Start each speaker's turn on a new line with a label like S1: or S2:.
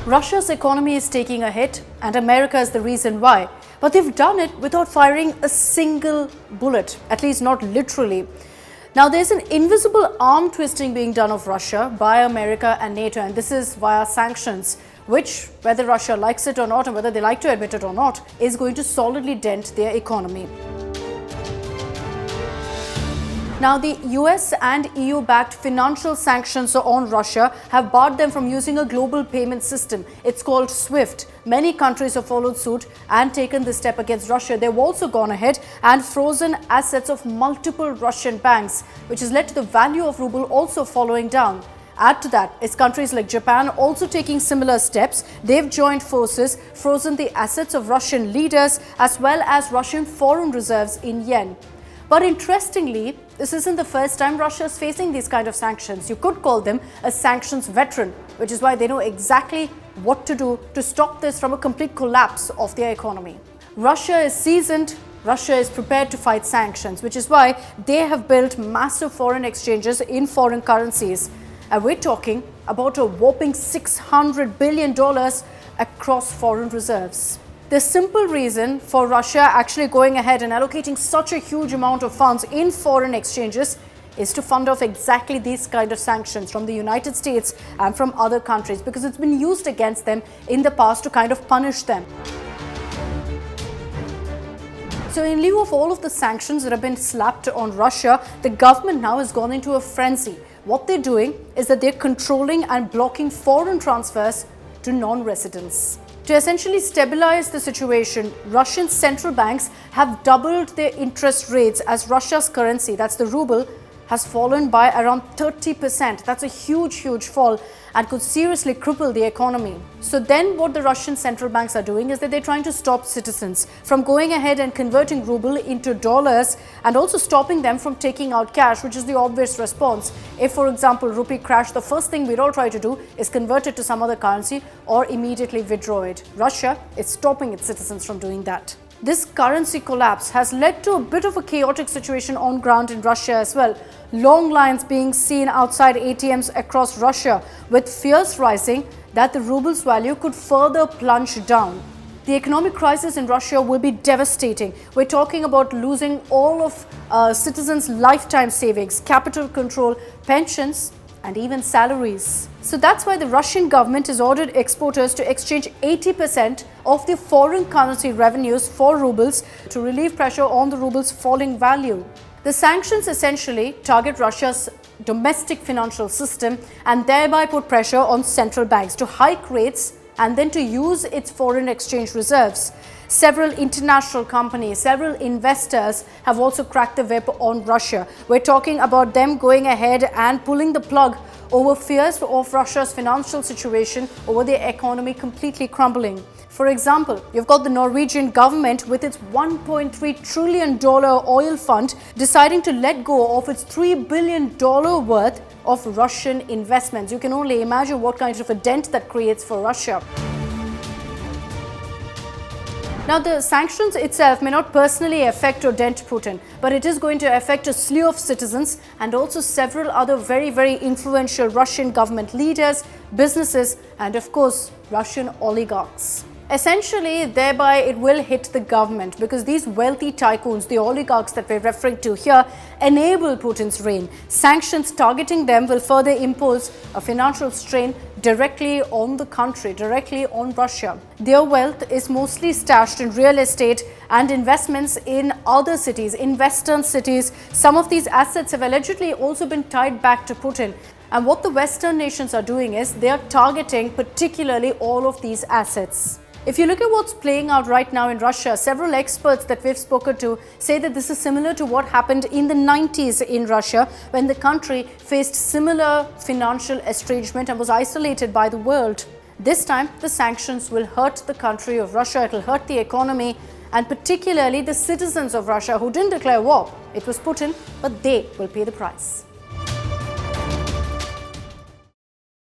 S1: Russia's economy is taking a hit and America is the reason why. But they've done it without firing a single bullet, at least not literally. Now, there's an invisible arm twisting being done of Russia by America and NATO, and this is via sanctions, which, whether Russia likes it or not, and whether they like to admit it or not, is going to solidly dent their economy. Now, the US and EU-backed financial sanctions on Russia have barred them from using a global payment system. It's called SWIFT. Many countries have followed suit and taken this step against Russia. They've also gone ahead and frozen assets of multiple Russian banks, which has led to the value of ruble also following down. Add to that is countries like Japan also taking similar steps. They've joined forces, frozen the assets of Russian leaders as well as Russian foreign reserves in yen. But interestingly, this isn't the first time Russia is facing these kind of sanctions. You could call them a sanctions veteran, which is why they know exactly what to do to stop this from a complete collapse of their economy. Russia is seasoned. Russia is prepared to fight sanctions, which is why they have built massive foreign exchanges in foreign currencies. And we're talking about a whopping $600 billion across foreign reserves. The simple reason for Russia actually going ahead and allocating such a huge amount of funds in foreign exchanges is to fund off exactly these kind of sanctions from the United States and from other countries, because it's been used against them in the past to kind of punish them. So in lieu of all of the sanctions that have been slapped on Russia, the government now has gone into a frenzy. What they're doing is that they're controlling and blocking foreign transfers to non-residents. To essentially stabilize the situation, Russian central banks have doubled their interest rates as Russia's currency, that's the ruble, has fallen by around 30%. That's a huge fall and could seriously cripple the economy. So then what the Russian central banks are doing is that they're trying to stop citizens from going ahead and converting ruble into dollars, and also stopping them from taking out cash, which is the obvious response. If, for example, rupee crashed, the first thing we'd all try to do is convert it to some other currency or immediately withdraw it. Russia is stopping its citizens from doing that. This currency collapse has led to a bit of a chaotic situation on ground in Russia as well. Long lines being seen outside ATMs across Russia, with fears rising that the ruble's value could further plunge down. The economic crisis in Russia will be devastating. We're talking about losing all of citizens' lifetime savings, capital control, pensions, and even salaries. So that's why the Russian government has ordered exporters to exchange 80% of their foreign currency revenues for rubles to relieve pressure on the ruble's falling value. The sanctions essentially target Russia's domestic financial system and thereby put pressure on central banks to hike rates and then to use its foreign exchange reserves. Several international companies, several investors have also cracked the whip on Russia. We're talking about them going ahead and pulling the plug over fears of Russia's financial situation, over their economy completely crumbling. For example, you've got the Norwegian government with its $1.3 trillion oil fund deciding to let go of its $3 billion worth of Russian investments. You can only imagine what kind of a dent that creates for Russia. Now, the sanctions itself may not personally affect or dent Putin, but it is going to affect a slew of citizens and also several other very influential Russian government leaders, businesses, and of course, Russian oligarchs. Essentially, thereby it will hit the government, because these wealthy tycoons, the oligarchs that we're referring to here, enable Putin's reign. Sanctions targeting them will further impose a financial strain directly on the country, directly on Russia. Their wealth is mostly stashed in real estate and investments in other cities, in Western cities. Some of these assets have allegedly also been tied back to Putin. And what the Western nations are doing is they are targeting particularly all of these assets. If you look at what's playing out right now in Russia, several experts that we've spoken to say that this is similar to what happened in the 90s in Russia, when the country faced similar financial estrangement and was isolated by the world. This time, the sanctions will hurt the country of Russia, it will hurt the economy, and particularly the citizens of Russia who didn't declare war. It was Putin, but they will pay the price.